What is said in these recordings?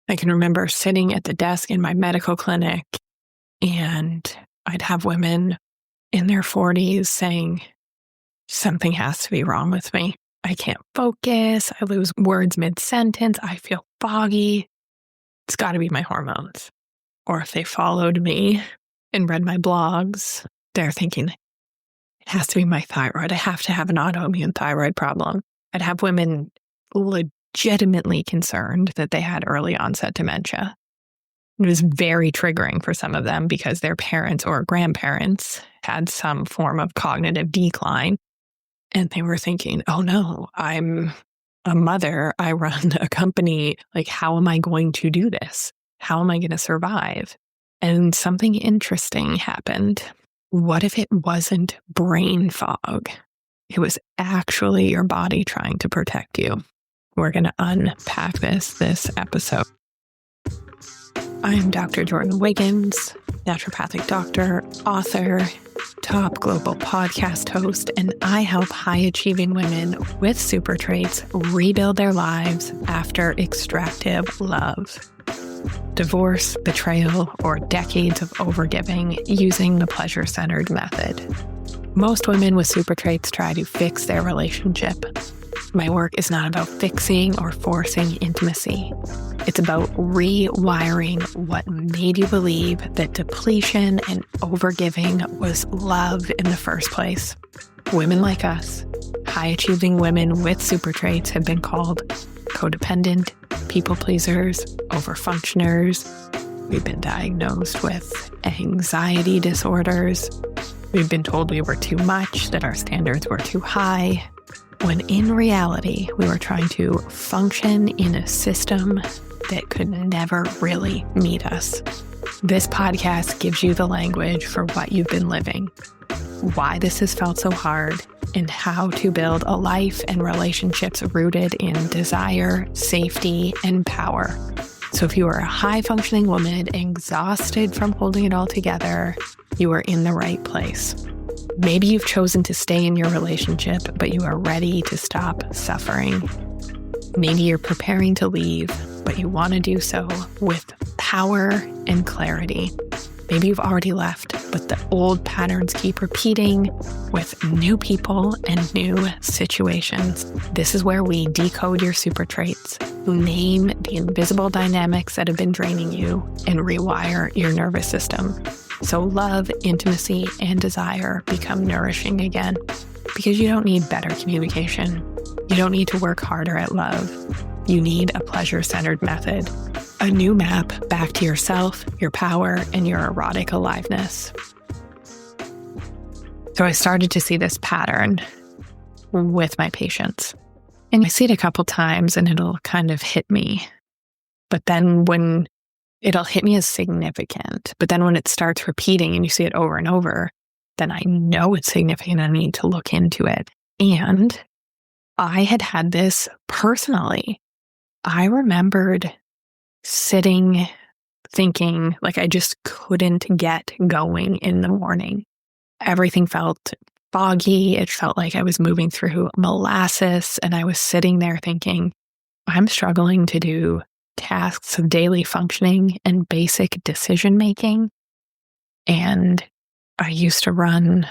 I can remember sitting at the desk in my medical clinic, and I'd have women in their 40s saying, something has to be wrong with me. I can't focus. I lose words mid-sentence. I feel foggy. It's got to be my hormones. Or if they followed me and read my blogs, they're thinking, it has to be my thyroid. I have to have an autoimmune thyroid problem. I'd have women legitimately concerned that they had early onset dementia. It was very triggering for some of them because their parents or grandparents had some form of cognitive decline. And they were thinking, oh no, I'm a mother. I run a company. Like, how am I going to do this? How am I going to survive? And something interesting happened. What if it wasn't brain fog? It was actually your body trying to protect you. We're going to unpack this episode. I'm Dr. Jordan Wiggins, naturopathic doctor, author, top global podcast host, and I help high-achieving women with super traits rebuild their lives after extractive love. Divorce, betrayal, or decades of overgiving using the pleasure-centered method. Most women with super traits try to fix their relationship. My work is not about fixing or forcing intimacy. It's about rewiring what made you believe that depletion and overgiving was love in the first place. Women like us, high-achieving women with super traits, have been called codependent, people pleasers, overfunctioners. We've been diagnosed with anxiety disorders. We've been told we were too much, that our standards were too high, when in reality, we were trying to function in a system that could never really meet us. This podcast gives you the language for what you've been living, why this has felt so hard, and how to build a life and relationships rooted in desire, safety, and power. So if you are a high-functioning woman exhausted from holding it all together, you are in the right place. Maybe you've chosen to stay in your relationship, but you are ready to stop suffering. Maybe you're preparing to leave, but you want to do so with power and clarity. Maybe you've already left, but the old patterns keep repeating with new people and new situations. This is where we decode your super traits, name the invisible dynamics that have been draining you, and rewire your nervous system. So love, intimacy, and desire become nourishing again. Because you don't need better communication. You don't need to work harder at love. You need a pleasure-centered method. A new map back to yourself, your power, and your erotic aliveness. So I started to see this pattern with my patients. And I see it a couple times and it'll kind of hit me. But then when it'll hit me as significant. But then when it starts repeating and you see it over and over, then I know it's significant and I need to look into it. And I had this personally. I remembered sitting, thinking like I just couldn't get going in the morning. Everything felt foggy. It felt like I was moving through molasses. And I was sitting there thinking, I'm struggling to do tasks of daily functioning and basic decision making. And I used to run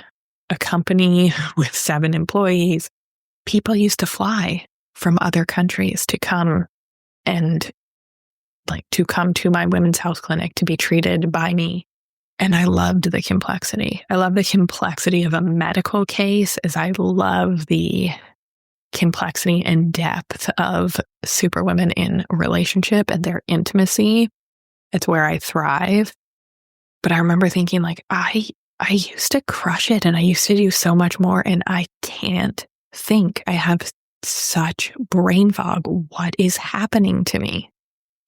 a company with 7 employees. People used to fly from other countries to come to my women's health clinic to be treated by me. And I loved the complexity. I love the complexity of a medical case as I love the complexity and depth of superwomen in relationship and their intimacy. It's where I thrive. But I remember thinking like, I used to crush it and I used to do so much more and I can't think. I have such brain fog. What is happening to me?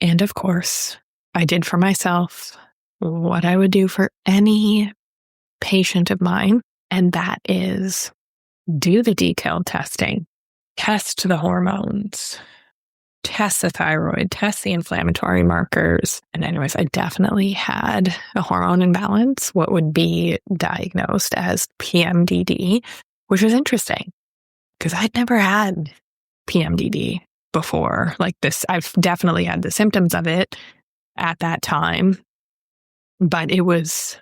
And of course, I did for myself what I would do for any patient of mine. And that is do the detailed testing. Test the hormones, test the thyroid, test the inflammatory markers. And anyways, I definitely had a hormone imbalance, what would be diagnosed as PMDD, which was interesting because I'd never had PMDD. before. Like this, I've definitely had the symptoms of it at that time, but it was,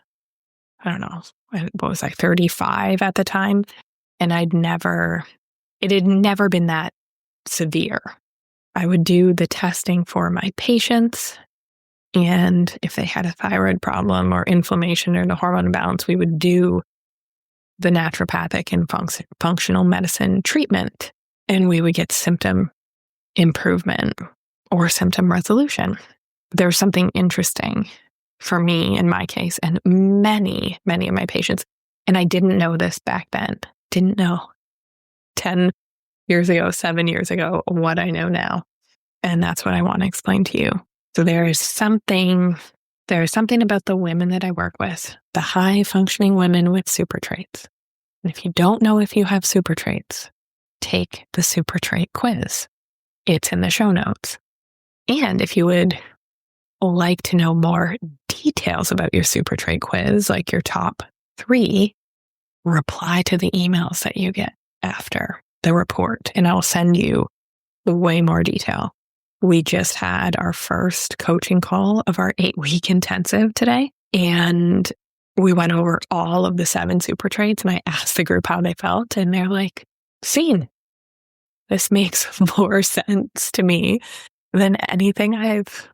I don't know, what was I, 35 at the time? And it had never been that severe. I would do the testing for my patients, and if they had a thyroid problem or inflammation or the hormone imbalance, we would do the naturopathic and functional medicine treatment, and we would get symptom improvement or symptom resolution. There's something interesting for me in my case and many, many of my patients. And I didn't know this back then. Didn't know 10 years ago, 7 years ago, what I know now. And that's what I want to explain to you. So there is something about the women that I work with, the high functioning women with super traits. And if you don't know if you have super traits, take the super trait quiz. It's in the show notes. And if you would like to know more details about your super trait quiz, like your top 3, reply to the emails that you get after the report, and I'll send you way more detail. We just had our first coaching call of our 8-week intensive today, and we went over all of the 7 super traits, and I asked the group how they felt, and they're like, seen. This makes more sense to me than anything I've,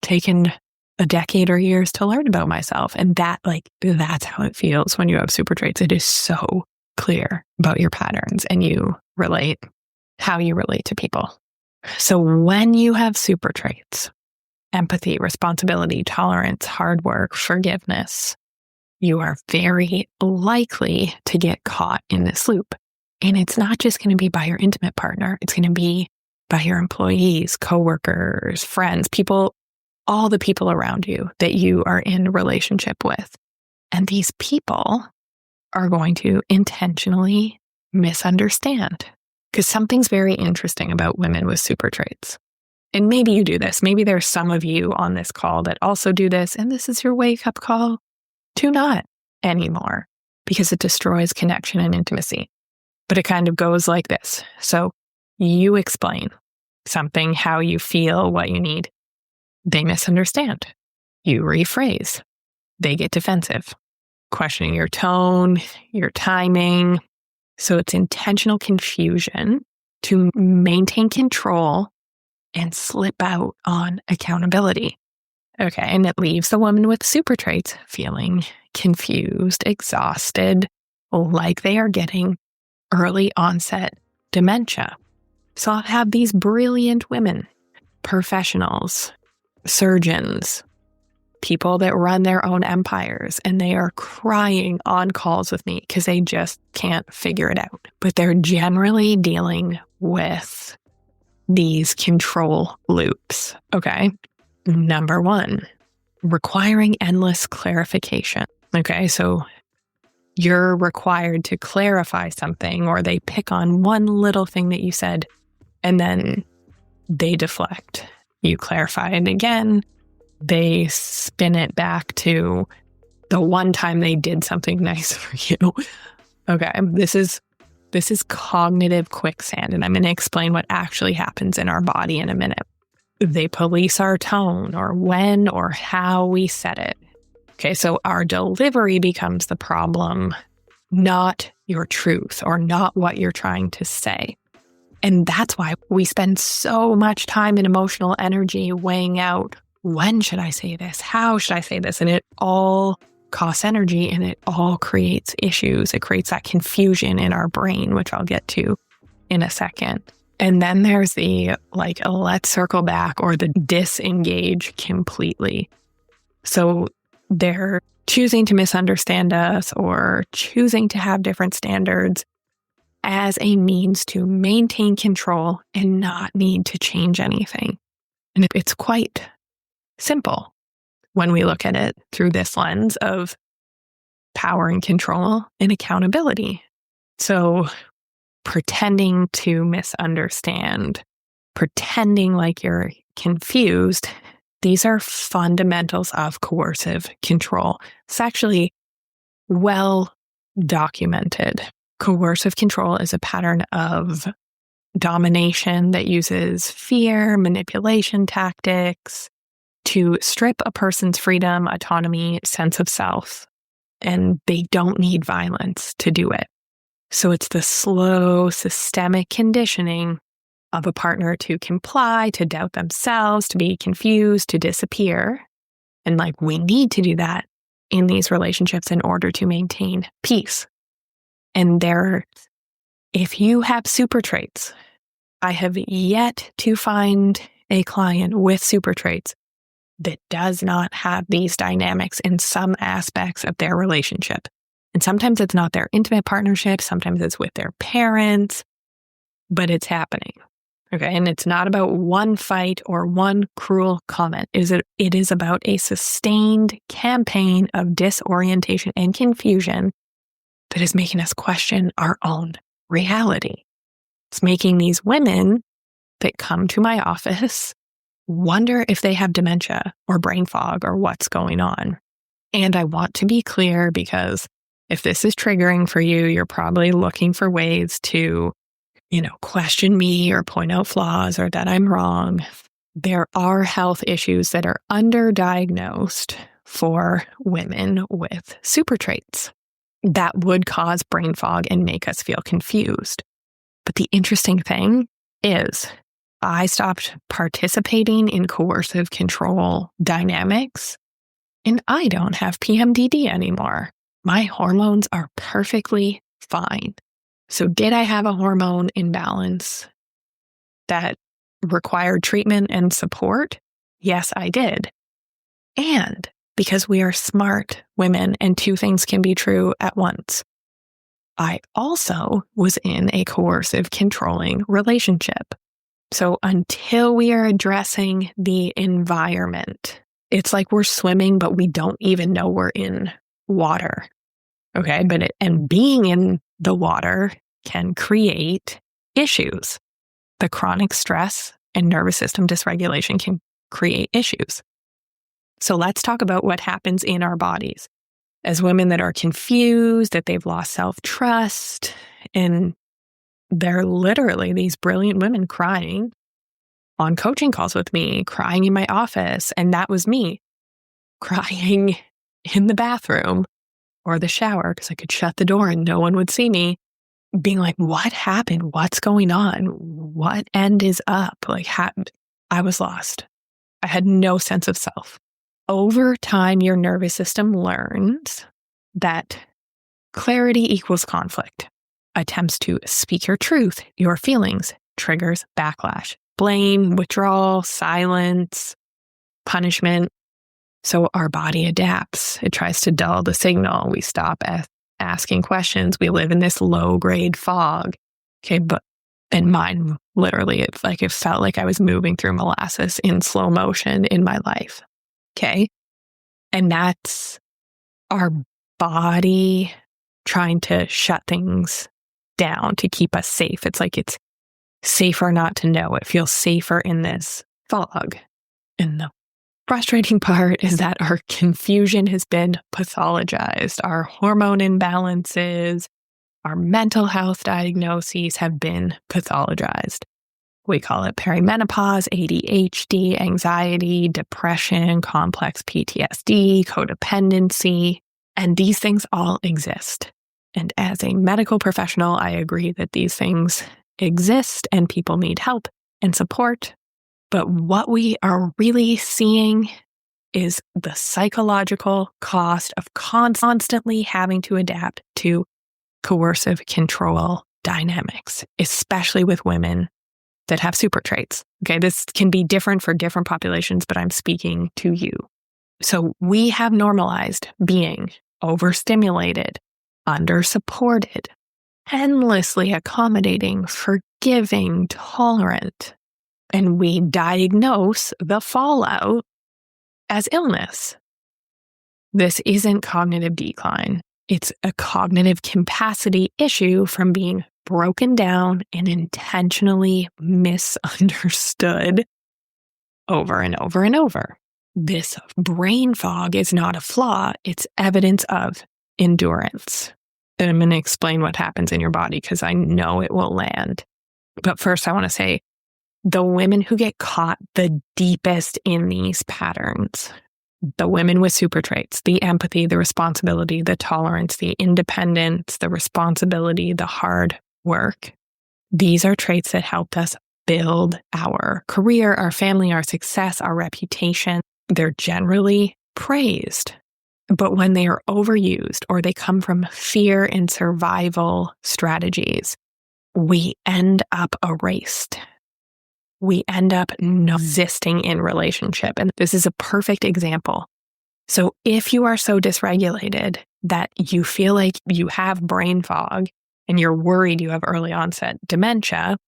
taken a decade or years to learn about myself. And that's how it feels when you have super traits. It is so clear about your patterns and how you relate to people. So when you have super traits, empathy, responsibility, tolerance, hard work, forgiveness, you are very likely to get caught in this loop. And it's not just going to be by your intimate partner. It's going to be by your employees, coworkers, friends, people, all the people around you that you are in a relationship with. And these people are going to intentionally misunderstand. Because something's very interesting about women with super traits. And maybe you do this. Maybe there's some of you on this call that also do this. And this is your wake-up call to not anymore, because it destroys connection and intimacy. But it kind of goes like this. So you explain something, how you feel, what you need. They misunderstand. You rephrase. They get defensive, questioning your tone, your timing. So it's intentional confusion to maintain control and slip out on accountability. Okay, and it leaves the woman with super traits feeling confused, exhausted, like they are getting early onset dementia. So I'll have these brilliant women, professionals, surgeons, people that run their own empires, and they are crying on calls with me because they just can't figure it out. But they're generally dealing with these control loops. Okay. Number 1, requiring endless clarification. Okay. So you're required to clarify something, or they pick on one little thing that you said, and then they deflect. You clarify it again. They spin it back to the one time they did something nice for you. Okay, this is cognitive quicksand, and I'm going to explain what actually happens in our body in a minute. They police our tone, or when or how we said it. Okay, so our delivery becomes the problem, not your truth or not what you're trying to say. And that's why we spend so much time and emotional energy weighing out, when should I say this? How should I say this? And it all costs energy, and it all creates issues. It creates that confusion in our brain, which I'll get to in a second. And then there's the let's circle back, or the disengage completely. So they're choosing to misunderstand us or choosing to have different standards as a means to maintain control and not need to change anything. And it's quite simple when we look at it through this lens of power and control and accountability. So pretending to misunderstand, pretending like you're confused, these are fundamentals of coercive control. It's actually well documented. Coercive control is a pattern of domination that uses fear, manipulation tactics to strip a person's freedom, autonomy, sense of self. And they don't need violence to do it. So it's the slow, systemic conditioning of a partner to comply, to doubt themselves, to be confused, to disappear. And we need to do that in these relationships in order to maintain peace. And if you have super traits, I have yet to find a client with super traits that does not have these dynamics in some aspects of their relationship. And sometimes it's not their intimate partnership, sometimes it's with their parents, but it's happening. Okay. And it's not about one fight or one cruel comment. It is about a sustained campaign of disorientation and confusion that is making us question our own reality. It's making these women that come to my office wonder if they have dementia or brain fog or what's going on. And I want to be clear, because if this is triggering for you, you're probably looking for ways to, question me or point out flaws or that I'm wrong. There are health issues that are underdiagnosed for women with super traits that would cause brain fog and make us feel confused. But the interesting thing is, I stopped participating in coercive control dynamics, and I don't have PMDD anymore. My hormones are perfectly fine. So did I have a hormone imbalance that required treatment and support? Yes, I did. And because we are smart women and two things can be true at once, I also was in a coercive controlling relationship. So until we are addressing the environment, it's like we're swimming, but we don't even know we're in water. Okay. And being in the water can create issues. The chronic stress and nervous system dysregulation can create issues. So let's talk about what happens in our bodies as women that are confused, that they've lost self-trust, and they're literally these brilliant women crying on coaching calls with me, crying in my office. And that was me crying in the bathroom or the shower because I could shut the door and no one would see me, being like, what happened? What's going on? What end is up? I was lost. I had no sense of self. Over time, your nervous system learns that clarity equals conflict. Attempts to speak your truth, your feelings, triggers backlash, blame, withdrawal, silence, punishment. So our body adapts. It tries to dull the signal. We stop asking questions. We live in this low-grade fog. Okay, and mine, literally, it felt like I was moving through molasses in slow motion in my life. Okay, and that's our body trying to shut things down to keep us safe. It's like it's safer not to know. It feels safer in this fog. And the frustrating part is that our confusion has been pathologized. Our hormone imbalances, our mental health diagnoses have been pathologized. We call it perimenopause, ADHD, anxiety, depression, complex PTSD, codependency, and these things all exist. And as a medical professional, I agree that these things exist and people need help and support. But what we are really seeing is the psychological cost of constantly having to adapt to coercive control dynamics, especially with women that have super traits. Okay, this can be different for different populations, but I'm speaking to you. So we have normalized being overstimulated, undersupported, endlessly accommodating, forgiving, tolerant, and we diagnose the fallout as illness. This isn't cognitive decline. It's a cognitive capacity issue from being broken down and intentionally misunderstood over and over and over. This brain fog is not a flaw. It's evidence of endurance. And I'm going to explain what happens in your body because I know it will land. But first, I want to say the women who get caught the deepest in these patterns, the women with super traits, the empathy, the responsibility, the tolerance, the independence, the responsibility, the hard work. These are traits that helped us build our career, our family, our success, our reputation. They're generally praised. But when they are overused or they come from fear and survival strategies, we end up erased. We end up not existing in relationship. And this is a perfect example. So if you are so dysregulated that you feel like you have brain fog and you're worried you have early onset dementia,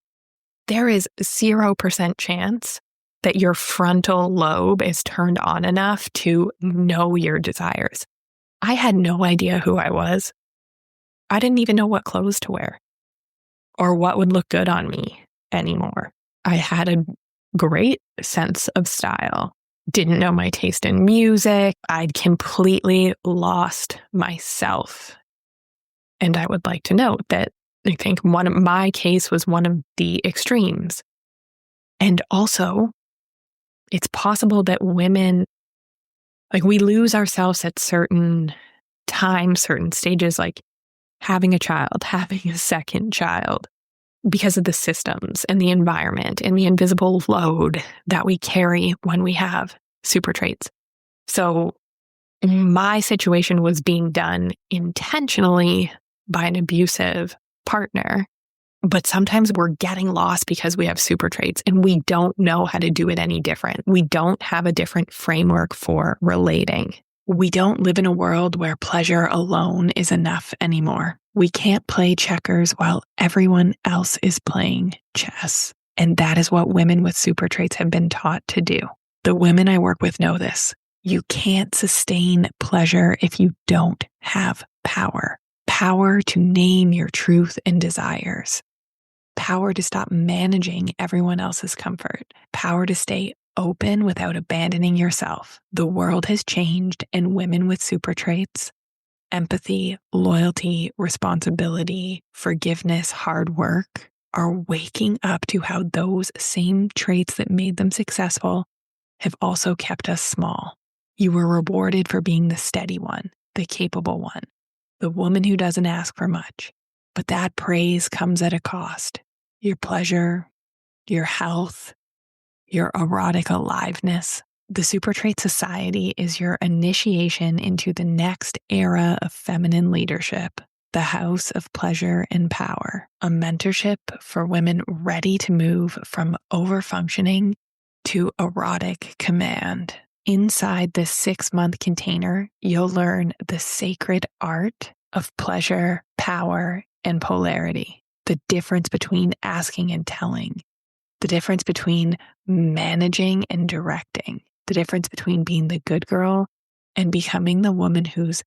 there is 0% chance that your frontal lobe is turned on enough to know your desires. I had no idea who I was. I didn't even know what clothes to wear or what would look good on me anymore. I had a great sense of style, didn't know my taste in music. I'd completely lost myself. And I would like to note that I think my case was one of the extremes. And also, it's possible that women, like we lose ourselves at certain times, certain stages, like having a child, having a second child, because of the systems and the environment and the invisible load that we carry when we have super traits. So my situation was being done intentionally by an abusive partner, but sometimes we're getting lost because we have super traits and we don't know how to do it any different. We don't have a different framework for relating. We don't live in a world where pleasure alone is enough anymore. We can't play checkers while everyone else is playing chess. And that is what women with super traits have been taught to do. The women I work with know this. You can't sustain pleasure if you don't have power. Power to name your truth and desires. Power to stop managing everyone else's comfort. Power to stay open without abandoning yourself. The world has changed, and women with super traits, empathy, loyalty, responsibility, forgiveness, hard work, are waking up to how those same traits that made them successful have also kept us small. You were rewarded for being the steady one, the capable one, the woman who doesn't ask for much. But that praise comes at a cost. Your pleasure, your health, your erotic aliveness. The Super Trait Society is your initiation into the next era of feminine leadership, the House of Pleasure and Power, a mentorship for women ready to move from overfunctioning to erotic command. Inside this 6-month container, you'll learn the sacred art of pleasure, power, and polarity, the difference between asking and telling, the difference between managing and directing, the difference between being the good girl and becoming the woman whose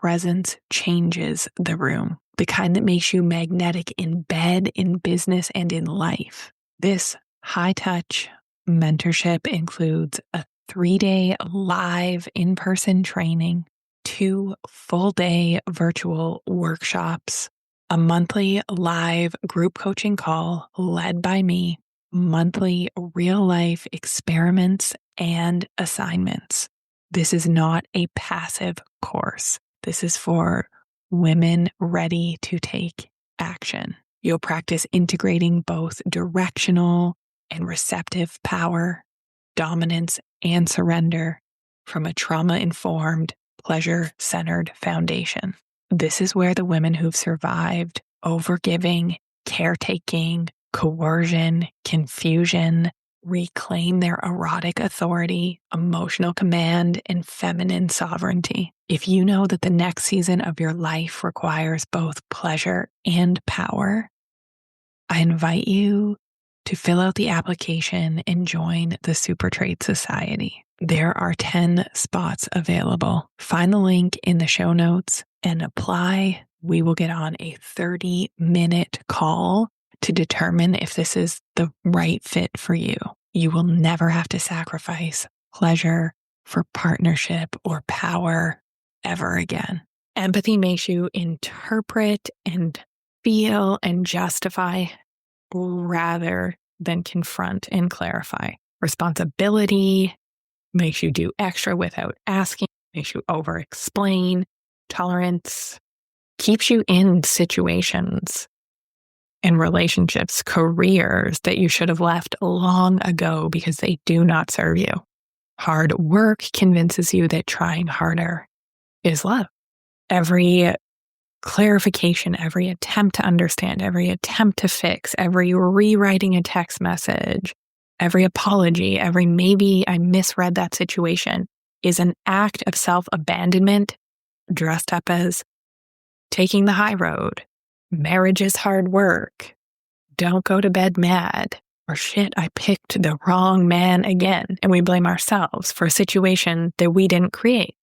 presence changes the room, the kind that makes you magnetic in bed, in business, and in life. This high-touch mentorship includes a 3-day live in-person training, 2 full-day virtual workshops, a monthly live group coaching call led by me, monthly real-life experiments and assignments. This is not a passive course. This is for women ready to take action. You'll practice integrating both directional and receptive power, dominance, and surrender from a trauma-informed, pleasure-centered foundation. This is where the women who've survived overgiving, caretaking, coercion, confusion, reclaim their erotic authority, emotional command, and feminine sovereignty. If you know that the next season of your life requires both pleasure and power, I invite you to fill out the application and join the Super Trait Society. There are 10 spots available. Find the link in the show notes and apply. We will get on a 30-minute call to determine if this is the right fit for you. You will never have to sacrifice pleasure for partnership or power ever again. Empathy makes you interpret and feel and justify rather than confront and clarify. Responsibility makes you do extra without asking, makes you over-explain. Tolerance keeps you in situations and relationships, careers that you should have left long ago because they do not serve you. Hard work convinces you that trying harder is love. Every clarification, every attempt to understand, every attempt to fix, every rewriting a text message, every apology, every maybe I misread that situation is an act of self-abandonment dressed up as taking the high road. Marriage is hard work. Don't go to bed mad. Or shit, I picked the wrong man again. And we blame ourselves for a situation that we didn't create.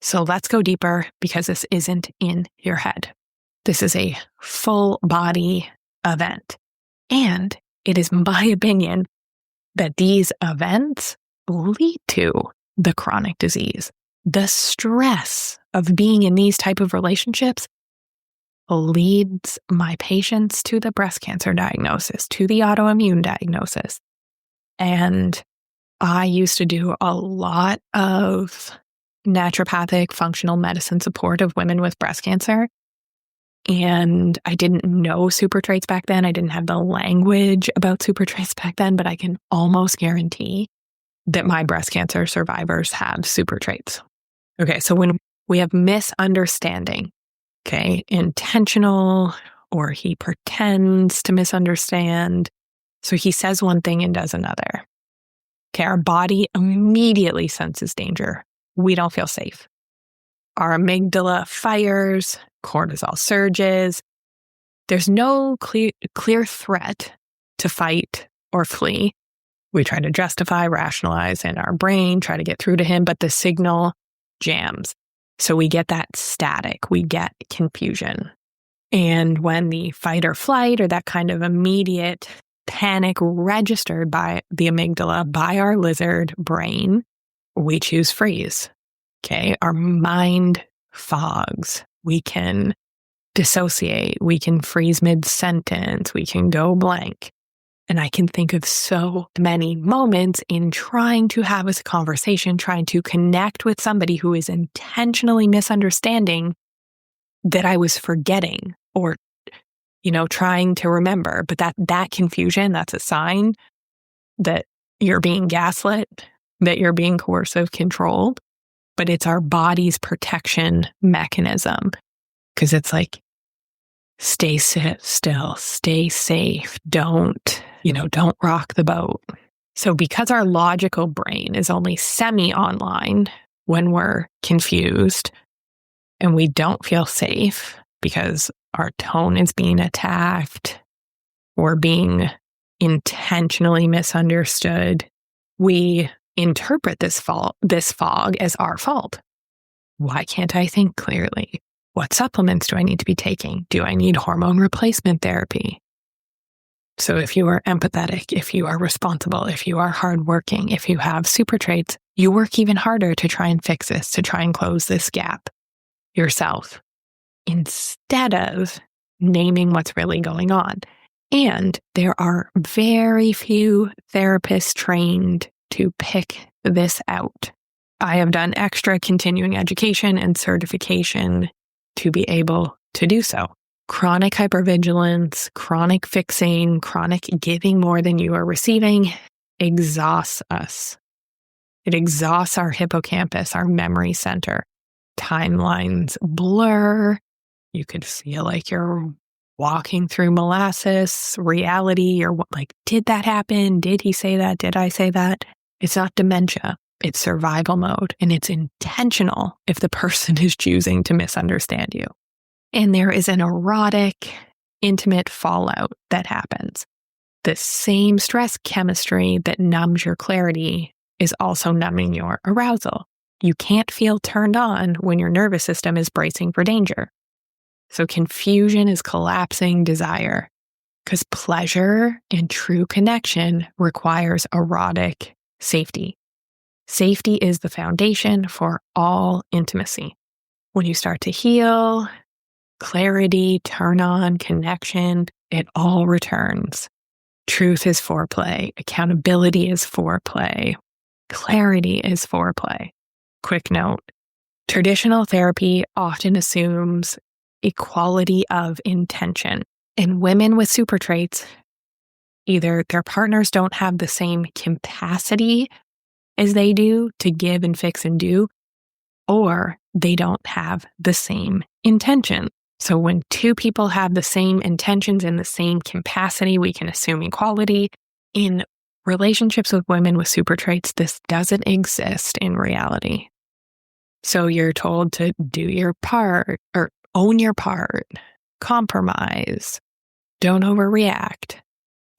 So let's go deeper because this isn't in your head. This is a full body event. And it is my opinion that these events lead to the chronic disease. The stress of being in these type of relationships leads my patients to the breast cancer diagnosis, to the autoimmune diagnosis. And I used to do a lot of naturopathic functional medicine support of women with breast cancer. And I didn't know super traits back then. I didn't have the language about super traits back then, but I can almost guarantee that my breast cancer survivors have super traits. Okay, so when we have misunderstanding, okay, intentional, or he pretends to misunderstand. So he says one thing and does another. Okay, our body immediately senses danger. We don't feel safe. Our amygdala fires, cortisol surges. There's no clear threat to fight or flee. We try to justify, rationalize in our brain, try to get through to him, but the signal jams. So we get that static, we get confusion. And when the fight or flight or that kind of immediate panic registered by the amygdala, by our lizard brain, we choose freeze. Okay, our mind fogs. We can dissociate. We can freeze mid-sentence. We can go blank. And I can think of so many moments in trying to have a conversation, trying to connect with somebody who is intentionally misunderstanding that I was forgetting or, trying to remember. But that confusion, that's a sign that you're being gaslit, that you're being coercive controlled. But it's our body's protection mechanism because it's like, stay still, stay safe, don't rock the boat. So because our logical brain is only semi-online when we're confused and we don't feel safe because our tone is being attacked or being intentionally misunderstood, we interpret this fog as our fault. Why can't I think clearly? What supplements do I need to be taking? Do I need hormone replacement therapy? So if you are empathetic, if you are responsible, if you are hardworking, if you have super traits, you work even harder to try and fix this, to try and close this gap yourself, instead of naming what's really going on. And there are very few therapists trained to pick this out. I have done extra continuing education and certification to be able to do so. Chronic hypervigilance, chronic fixing, chronic giving more than you are receiving exhausts us. It exhausts our hippocampus, our memory center. Timelines blur. You could feel like you're walking through molasses. Reality, you're like, did that happen? Did he say that? Did I say that? It's not dementia. It's survival mode, and it's intentional if the person is choosing to misunderstand you. And there is an erotic, intimate fallout that happens. The same stress chemistry that numbs your clarity is also numbing your arousal. You can't feel turned on when your nervous system is bracing for danger. So confusion is collapsing desire, because pleasure and true connection requires erotic safety. Safety is the foundation for all intimacy. When you start to heal, clarity, turn on, connection, it all returns. Truth is foreplay. Accountability is foreplay. Clarity is foreplay. Quick note, traditional therapy often assumes equality of intention. In women with super traits, either their partners don't have the same capacity as they do to give and fix and do, or they don't have the same intention. So when two people have the same intentions and the same capacity, we can assume equality. In relationships with women with super traits, this doesn't exist in reality. So you're told to do your part or own your part, compromise, don't overreact,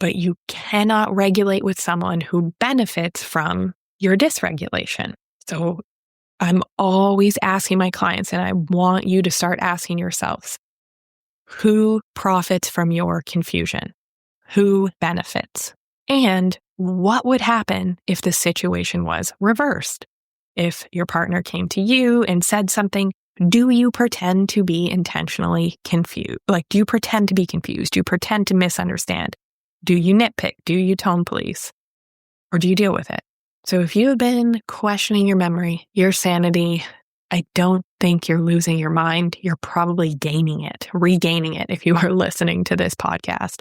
but you cannot regulate with someone who benefits from your dysregulation. So I'm always asking my clients, and I want you to start asking yourselves, who profits from your confusion? Who benefits? And what would happen if the situation was reversed? If your partner came to you and said something, do you pretend to be intentionally confused? Like, do you pretend to be confused? Do you pretend to misunderstand? Do you nitpick? Do you tone police? Or do you deal with it? So if you have been questioning your memory, your sanity, I don't think you're losing your mind. You're probably gaining it, regaining it if you are listening to this podcast.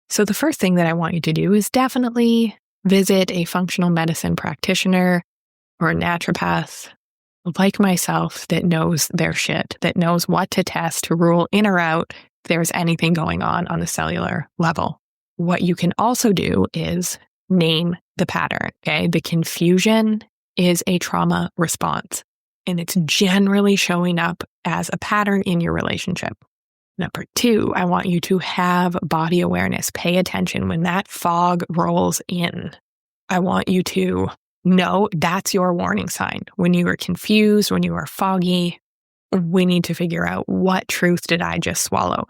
So the first thing that I want you to do is definitely visit a functional medicine practitioner or a naturopath like myself that knows their shit, that knows what to test to rule in or out if there's anything going on the cellular level. What you can also do is name the pattern, okay? The confusion is a trauma response, and it's generally showing up as a pattern in your relationship. Number 2, I want you to have body awareness. Pay attention when that fog rolls in. I want you to know that's your warning sign. When you are confused, when you are foggy, we need to figure out, what truth did I just swallow?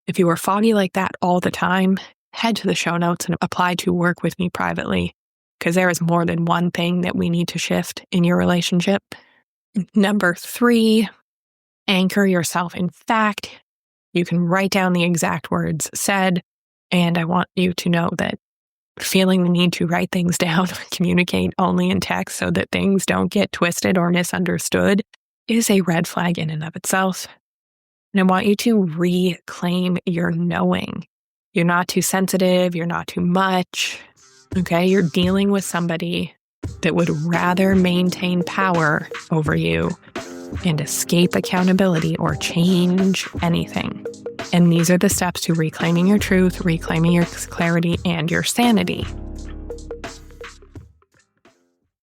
If you are foggy like that all the time, head to the show notes and apply to work with me privately, because there is more than one thing that we need to shift in your relationship. Number 3, anchor yourself in fact. You can write down the exact words said, and I want you to know that feeling the need to write things down, communicate only in text so that things don't get twisted or misunderstood, is a red flag in and of itself. And I want you to reclaim your knowing. You're not too sensitive. You're not too much. Okay? You're dealing with somebody that would rather maintain power over you and escape accountability or change anything. And these are the steps to reclaiming your truth, reclaiming your clarity, and your sanity.